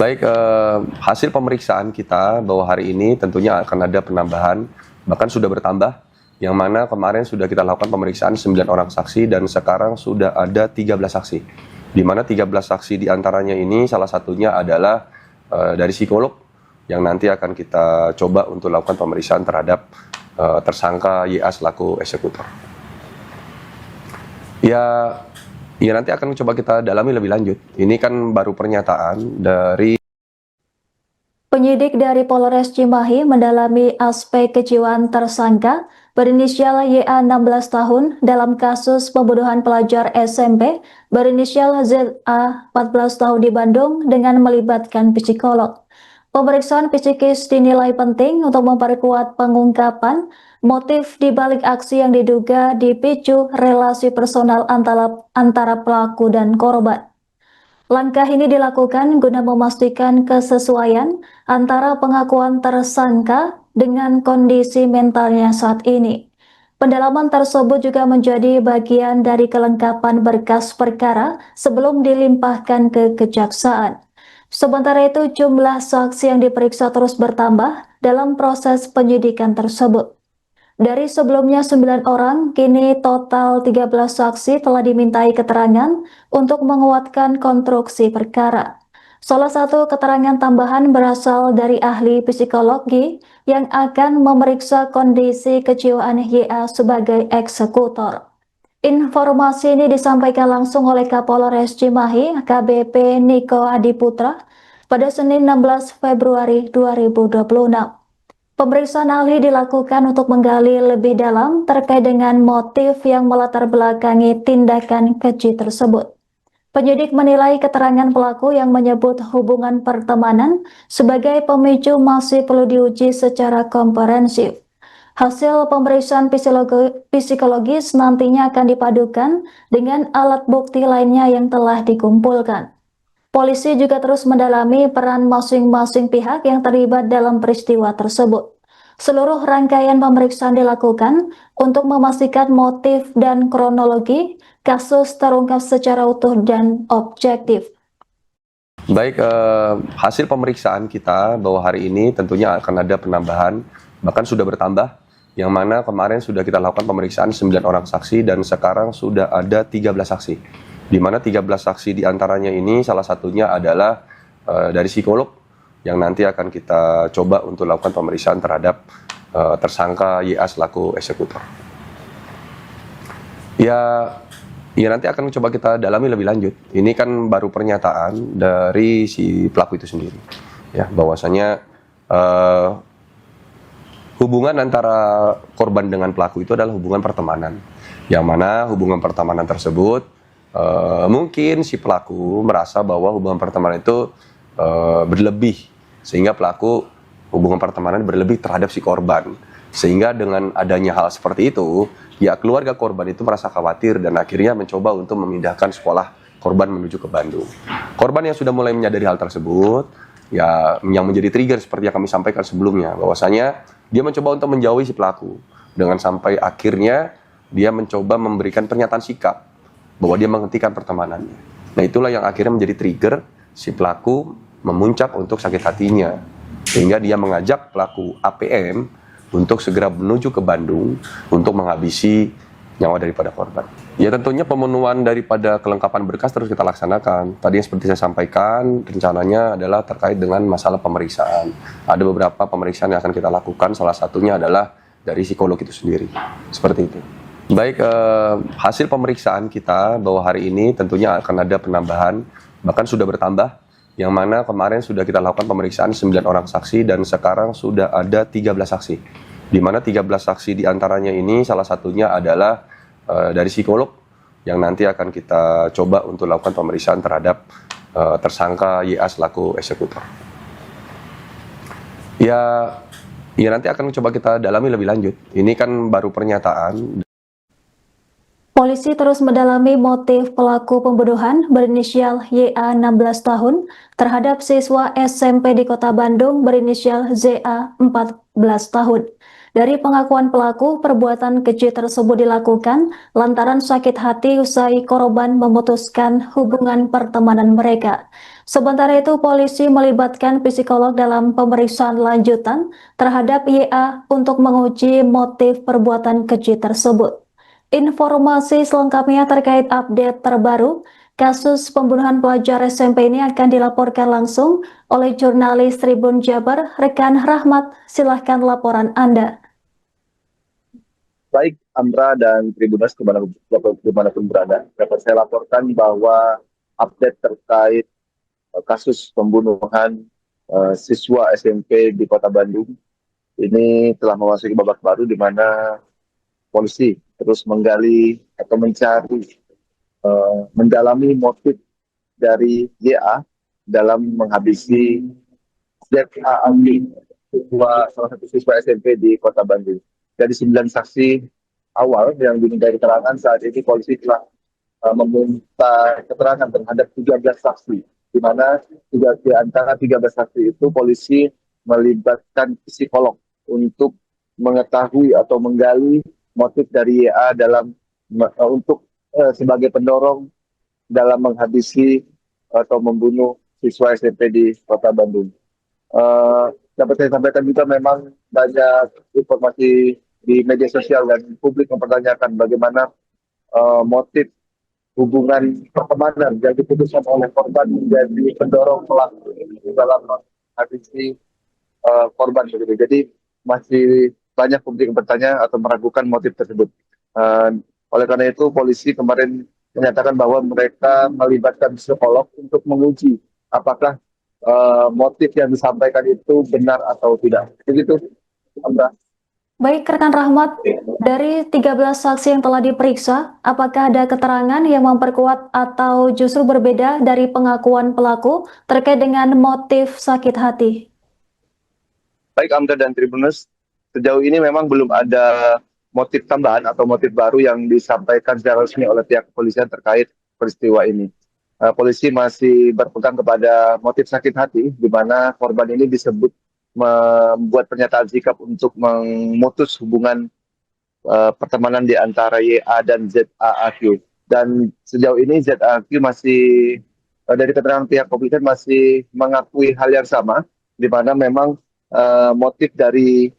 Baik, hasil pemeriksaan kita bahwa hari ini tentunya akan ada penambahan, bahkan sudah bertambah, yang mana kemarin sudah kita lakukan pemeriksaan 9 orang saksi dan sekarang sudah ada 13 saksi. Di mana 13 saksi diantaranya ini salah satunya adalah dari psikolog yang nanti akan kita coba untuk lakukan pemeriksaan terhadap tersangka YA selaku eksekutor. Ya nanti akan coba kita dalami lebih lanjut. Ini kan baru pernyataan dari penyidik dari Polres Cimahi mendalami aspek kejiwaan tersangka berinisial YA 16 tahun dalam kasus pembunuhan pelajar SMP berinisial ZA 14 tahun di Bandung dengan melibatkan psikolog. Pemeriksaan psikis dinilai penting untuk memperkuat pengungkapan motif di balik aksi yang diduga dipicu relasi personal antara pelaku dan korban. Langkah ini dilakukan guna memastikan kesesuaian antara pengakuan tersangka dengan kondisi mentalnya saat ini. Pendalaman tersebut juga menjadi bagian dari kelengkapan berkas perkara sebelum dilimpahkan ke kejaksaan. Sementara itu, jumlah saksi yang diperiksa terus bertambah dalam proses penyidikan tersebut. Dari sebelumnya 9 orang, kini total 13 saksi telah dimintai keterangan untuk menguatkan konstruksi perkara. Salah satu keterangan tambahan berasal dari ahli psikologi yang akan memeriksa kondisi kejiwaan YA sebagai eksekutor. Informasi ini disampaikan langsung oleh Kapolres Cimahi, AKBP Niko Adiputra, pada Senin 16 Februari 2026. Pemeriksaan ahli dilakukan untuk menggali lebih dalam terkait dengan motif yang melatar belakangi tindakan keji tersebut. Penyidik menilai keterangan pelaku yang menyebut hubungan pertemanan sebagai pemicu masih perlu diuji secara komprehensif. Hasil pemeriksaan psikologis nantinya akan dipadukan dengan alat bukti lainnya yang telah dikumpulkan. Polisi juga terus mendalami peran masing-masing pihak yang terlibat dalam peristiwa tersebut. Seluruh rangkaian pemeriksaan dilakukan untuk memastikan motif dan kronologi kasus terungkap secara utuh dan objektif. Baik, hasil pemeriksaan kita bahwa hari ini tentunya akan ada penambahan, bahkan sudah bertambah, yang mana kemarin sudah kita lakukan pemeriksaan 9 orang saksi dan sekarang sudah ada 13 saksi. Di mana 13 saksi diantaranya ini salah satunya adalah dari psikolog yang nanti akan kita coba untuk lakukan pemeriksaan terhadap tersangka YA selaku eksekutor. Ya nanti akan coba kita dalami lebih lanjut. Ini kan baru pernyataan dari si pelaku itu sendiri, ya bahwasanya hubungan antara korban dengan pelaku itu adalah hubungan pertemanan, yang mana hubungan pertemanan tersebut mungkin si pelaku merasa bahwa hubungan pertemanan itu berlebih, sehingga pelaku hubungan pertemanan berlebih terhadap si korban. Sehingga dengan adanya hal seperti itu, ya keluarga korban itu merasa khawatir dan akhirnya mencoba untuk memindahkan sekolah korban menuju ke Bandung. Korban yang sudah mulai menyadari hal tersebut, ya yang menjadi trigger seperti yang kami sampaikan sebelumnya, bahwasanya dia mencoba untuk menjauhi si pelaku dengan sampai akhirnya dia mencoba memberikan pernyataan sikap bahwa dia menghentikan pertemanannya. Nah, itulah yang akhirnya menjadi trigger si pelaku memuncak untuk sakit hatinya, sehingga dia mengajak pelaku APM untuk segera menuju ke Bandung untuk menghabisi nyawa daripada korban. Ya tentunya pemenuhan daripada kelengkapan berkas terus kita laksanakan. Tadi yang seperti saya sampaikan, rencananya adalah terkait dengan masalah pemeriksaan. Ada beberapa pemeriksaan yang akan kita lakukan, salah satunya adalah dari psikolog itu sendiri. Seperti itu. Baik, hasil pemeriksaan kita bahwa hari ini tentunya akan ada penambahan, bahkan sudah bertambah, yang mana kemarin sudah kita lakukan pemeriksaan 9 orang saksi dan sekarang sudah ada 13 saksi. Di mana 13 saksi diantaranya ini salah satunya adalah dari psikolog yang nanti akan kita coba untuk lakukan pemeriksaan terhadap tersangka YA selaku eksekutor. Ya nanti akan coba kita dalami lebih lanjut. Ini kan baru pernyataan. Polisi terus mendalami motif pelaku pembunuhan berinisial YA 16 tahun terhadap siswa SMP di Kota Bandung berinisial ZA 14 tahun. Dari pengakuan pelaku, perbuatan keji tersebut dilakukan lantaran sakit hati usai korban memutuskan hubungan pertemanan mereka. Sementara itu, polisi melibatkan psikolog dalam pemeriksaan lanjutan terhadap YA untuk menguji motif perbuatan keji tersebut. Informasi selengkapnya terkait update terbaru kasus pembunuhan pelajar SMP ini akan dilaporkan langsung oleh jurnalis Tribun Jabar, rekan Rahmat. Silahkan laporan Anda. Baik, Amra dan Tribuners dimanapun berada, dapat saya laporkan bahwa update terkait kasus pembunuhan siswa SMP di Kota Bandung ini telah memasuki babak baru di mana polisi terus menggali atau mencari, mendalami motif dari YA dalam menghabisi ZA Andi, salah satu siswa SMP di Kota Bandung. Dari 9 saksi awal yang diminta keterangan, saat ini polisi telah meminta keterangan terhadap 13 saksi, di mana di antara 13 saksi itu polisi melibatkan psikolog untuk mengetahui atau menggali motif dari YA dalam untuk sebagai pendorong dalam menghabisi atau membunuh siswa SMP di Kota Bandung. Dapat saya sampaikan juga memang banyak informasi di media sosial dan publik mempertanyakan bagaimana motif hubungan pertemanan yang diputuskan oleh korban menjadi pendorong pelaku dalam menghabisi korban begitu. Jadi masih banyak publik yang bertanya atau meragukan motif tersebut. Oleh karena itu polisi kemarin menyatakan bahwa mereka melibatkan psikolog untuk menguji apakah motif yang disampaikan itu benar atau tidak. Begitu, Amra. Baik, rekan Rahmat, dari 13 saksi yang telah diperiksa, apakah ada keterangan yang memperkuat atau justru berbeda dari pengakuan pelaku terkait dengan motif sakit hati? Baik, Amra dan Tribuners, sejauh ini memang belum ada motif tambahan atau motif baru yang disampaikan secara resmi oleh pihak kepolisian terkait peristiwa ini. Polisi masih berpegang kepada motif sakit hati, di mana korban ini disebut membuat pernyataan sikap untuk memutus hubungan pertemanan di antara YA dan ZAAQ. Dan sejauh ini ZAAQ masih dari keterangan pihak kepolisian masih mengakui hal yang sama, di mana memang motif dari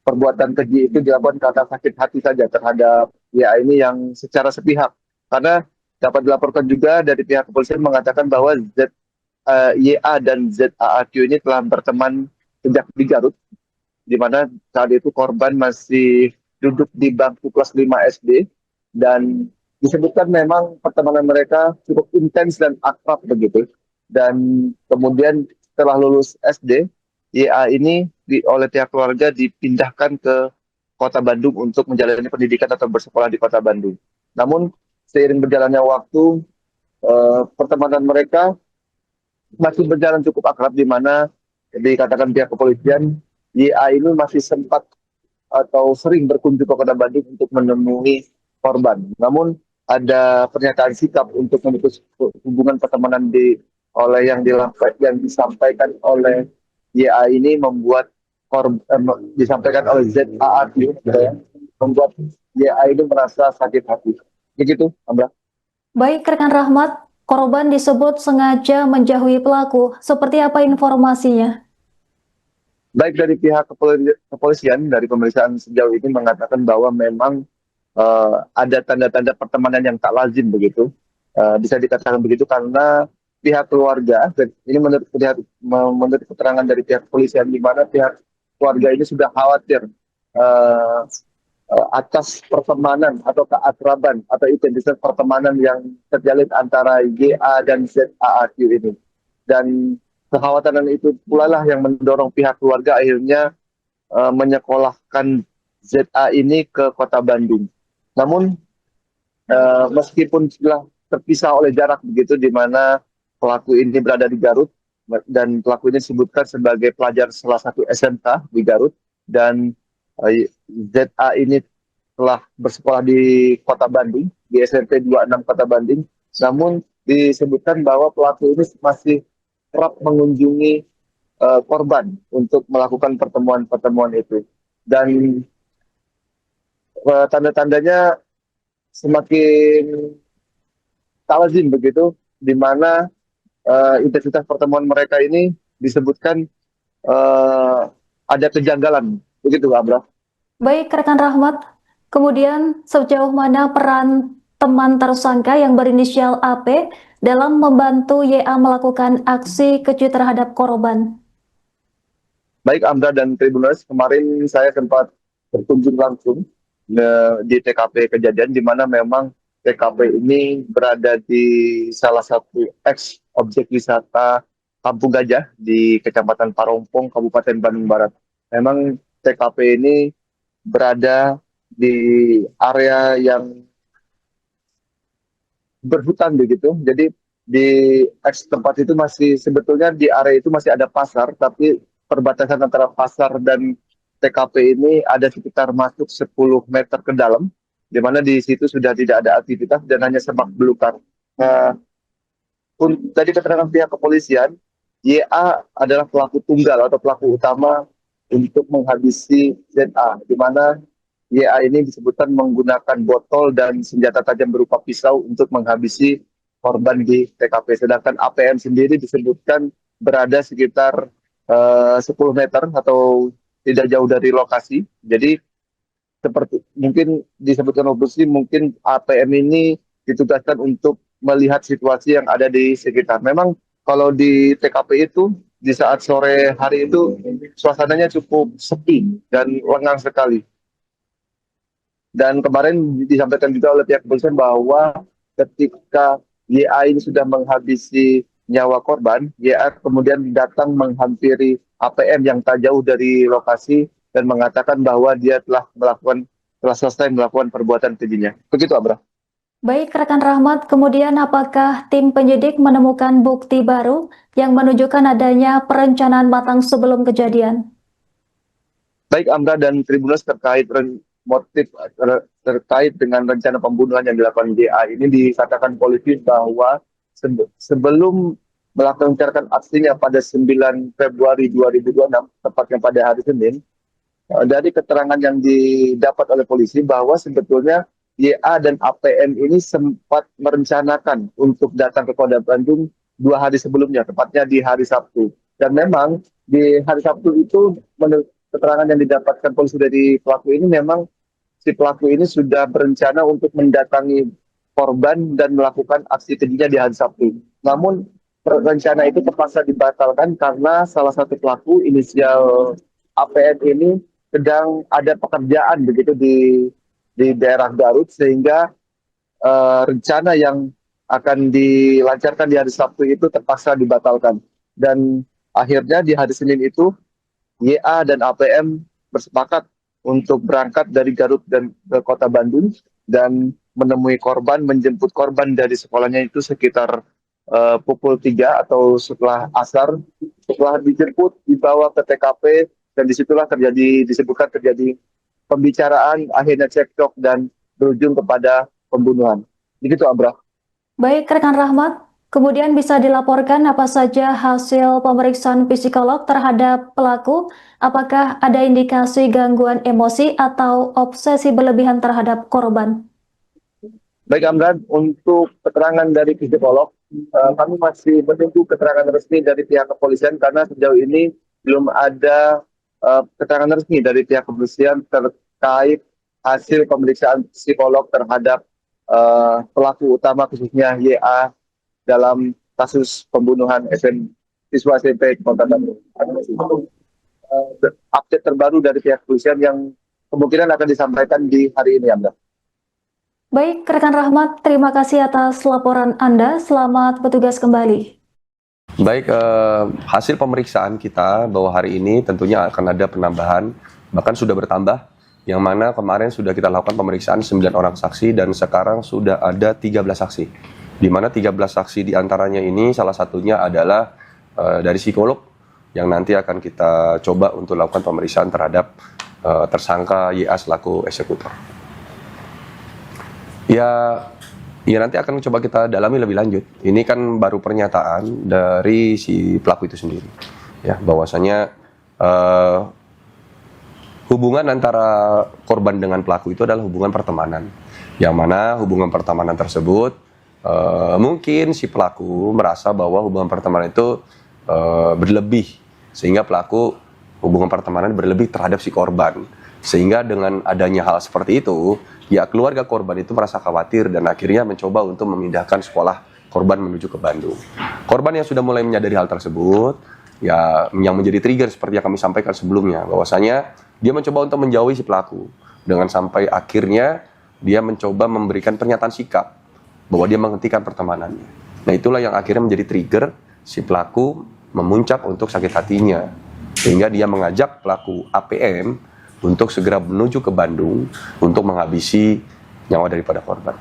perbuatan keji itu dilakukan karena sakit hati saja terhadap YA ini yang secara sepihak. Karena dapat dilaporkan juga dari pihak kepolisian mengatakan bahwa YA dan ZAAQ ini telah berteman sejak di Garut, di mana saat itu korban masih duduk di bangku kelas 5 SD, dan disebutkan memang pertemanan mereka cukup intens dan akrab begitu. Dan kemudian setelah lulus SD, YA ini oleh pihak keluarga dipindahkan ke Kota Bandung untuk menjalani pendidikan atau bersekolah di Kota Bandung. Namun seiring berjalannya waktu, pertemanan mereka masih berjalan cukup akrab, di mana dikatakan pihak kepolisian YA ini masih sempat atau sering berkunjung ke Kota Bandung untuk menemui korban. Namun ada pernyataan sikap untuk memutus hubungan pertemanan yang disampaikan oleh YA ini membuat disampaikan oleh ZAAQ, membuat YA ini merasa sakit hati. Begitu, Amra. Baik, rekan Rahmat, korban disebut sengaja menjauhi pelaku. Seperti apa informasinya? Baik, dari pihak kepolisian, dari pemeriksaan sejauh ini mengatakan bahwa memang ada tanda-tanda pertemanan yang tak lazim begitu. Bisa dikatakan begitu karena pihak keluarga, dan ini menurut keterangan dari pihak kepolisian, di mana pihak keluarga ini sudah khawatir atas pertemanan atau keakraban atau identitas pertemanan yang terjalin antara YA dan ZAAQ ini. Dan kekhawatiran itu pula lah yang mendorong pihak keluarga akhirnya menyekolahkan ZA ini ke Kota Bandung. Namun meskipun sudah terpisah oleh jarak begitu, di mana pelaku ini berada di Garut, dan pelaku ini disebutkan sebagai pelajar salah satu SMK di Garut, dan ZA ini telah bersekolah di Kota Bandung, di SMP 26 Kota Bandung. Namun disebutkan bahwa pelaku ini masih kerap mengunjungi korban untuk melakukan pertemuan-pertemuan itu. dan tanda-tandanya semakin tak lazim begitu, di mana intensitas pertemuan mereka ini disebutkan ada kejanggalan, begitu Abra. Baik, rekan Rahmat. Kemudian sejauh mana peran teman tersangka yang berinisial AP dalam membantu YA melakukan aksi keji terhadap korban? Baik Amda dan Tribuners, kemarin saya sempat berkunjung langsung di TKP kejadian, di mana memang TKP ini berada di salah satu ex objek wisata Kampung Gajah di Kecamatan Parompong, Kabupaten Bandung Barat. Memang TKP ini berada di area yang berhutan begitu. Jadi di ex tempat itu masih sebetulnya di area itu masih ada pasar, tapi perbatasan antara pasar dan TKP ini ada sekitar masuk 10 meter ke dalam, di mana di situ sudah tidak ada aktivitas dan hanya semak belukar. Tadi keterangan pihak kepolisian, YA adalah pelaku tunggal atau pelaku utama untuk menghabisi ZA, di mana YA ini disebutkan menggunakan botol dan senjata tajam berupa pisau untuk menghabisi korban di TKP. Sedangkan APM sendiri disebutkan berada sekitar 10 meter atau tidak jauh dari lokasi. Jadi seperti mungkin disebutkan polisi, mungkin APM ini ditugaskan untuk melihat situasi yang ada di sekitar. Memang kalau di TKP itu di saat sore hari itu suasananya cukup sepi dan lengang sekali. Dan kemarin disampaikan juga oleh pihak kepolisian bahwa ketika YA ini sudah menghabisi nyawa korban, YA kemudian datang menghampiri APM yang tak jauh dari lokasi dan mengatakan bahwa dia telah selesai melakukan perbuatan kejinya. Begitu, Abra. Baik, rekan Rahmat, kemudian apakah tim penyidik menemukan bukti baru yang menunjukkan adanya perencanaan matang sebelum kejadian? Baik, Amra dan Tribunus, terkait motif terkait dengan rencana pembunuhan yang dilakukan YA ini, dikatakan polisi bahwa sebelum melancarkan aksinya pada 9 Februari 2026, tepatnya pada hari Senin, dari keterangan yang didapat oleh polisi bahwa sebetulnya YA dan APM ini sempat merencanakan untuk datang ke Polda Bandung 2 hari sebelumnya, tepatnya di hari Sabtu. Dan memang di hari Sabtu itu, menurut keterangan yang didapatkan polisi dari pelaku ini, memang si pelaku ini sudah berencana untuk mendatangi korban dan melakukan aksi kejinya di hari Sabtu. Namun rencana itu terpaksa dibatalkan karena salah satu pelaku inisial APM ini sedang ada pekerjaan begitu di daerah Garut, sehingga rencana yang akan dilancarkan di hari Sabtu itu terpaksa dibatalkan. Dan akhirnya di hari Senin itu YA dan APM bersepakat untuk berangkat dari Garut dan ke kota Bandung dan menemui korban, menjemput korban dari sekolahnya itu sekitar pukul 3 atau setelah asar. Setelah dijemput, dibawa ke TKP, dan disitulah disebutkan terjadi pembicaraan, akhirnya cekcok dan berujung kepada pembunuhan. Begitu, Abra. Baik, rekan Rahmat, kemudian bisa dilaporkan apa saja hasil pemeriksaan psikolog terhadap pelaku? Apakah ada indikasi gangguan emosi atau obsesi berlebihan terhadap korban? Baik, Amran, untuk keterangan dari psikolog, kami masih menunggu keterangan resmi dari pihak kepolisian karena sejauh ini belum ada keterangan resmi dari pihak kepolisian terkait hasil pemeriksaan psikolog terhadap pelaku utama, khususnya YA, dalam kasus pembunuhan siswa SMP Kota Bandung. Update terbaru dari pihak kepolisian yang kemungkinan akan disampaikan di hari ini, Amda. Baik, rekan Rahmat, terima kasih atas laporan Anda. Selamat bertugas kembali. Baik, hasil pemeriksaan kita bahwa hari ini tentunya akan ada penambahan, bahkan sudah bertambah, yang mana kemarin sudah kita lakukan pemeriksaan 9 orang saksi dan sekarang sudah ada 13 saksi. Di mana 13 saksi diantaranya ini salah satunya adalah dari psikolog yang nanti akan kita coba untuk lakukan pemeriksaan terhadap tersangka YA selaku eksekutor. Ya nanti akan coba kita dalami lebih lanjut. Ini kan baru pernyataan dari si pelaku itu sendiri, ya bahwasanya hubungan antara korban dengan pelaku itu adalah hubungan pertemanan. Yang mana hubungan pertemanan tersebut mungkin si pelaku merasa bahwa hubungan pertemanan itu berlebih, sehingga pelaku hubungan pertemanan berlebih terhadap si korban. Sehingga dengan adanya hal seperti itu, ya keluarga korban itu merasa khawatir dan akhirnya mencoba untuk memindahkan sekolah korban menuju ke Bandung. Korban yang sudah mulai menyadari hal tersebut, ya yang menjadi trigger seperti yang kami sampaikan sebelumnya, bahwasanya dia mencoba untuk menjauhi si pelaku dengan sampai akhirnya dia mencoba memberikan pernyataan sikap bahwa dia menghentikan pertemanannya. Nah itulah yang akhirnya menjadi trigger si pelaku memuncak untuk sakit hatinya, sehingga dia mengajak pelaku APM untuk segera menuju ke Bandung untuk menghabisi nyawa daripada korban.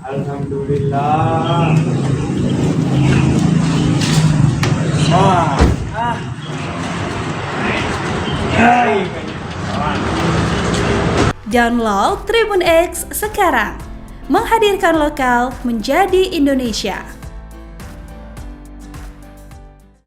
Alhamdulillah. Download Tribun X sekarang, menghadirkan lokal menjadi Indonesia.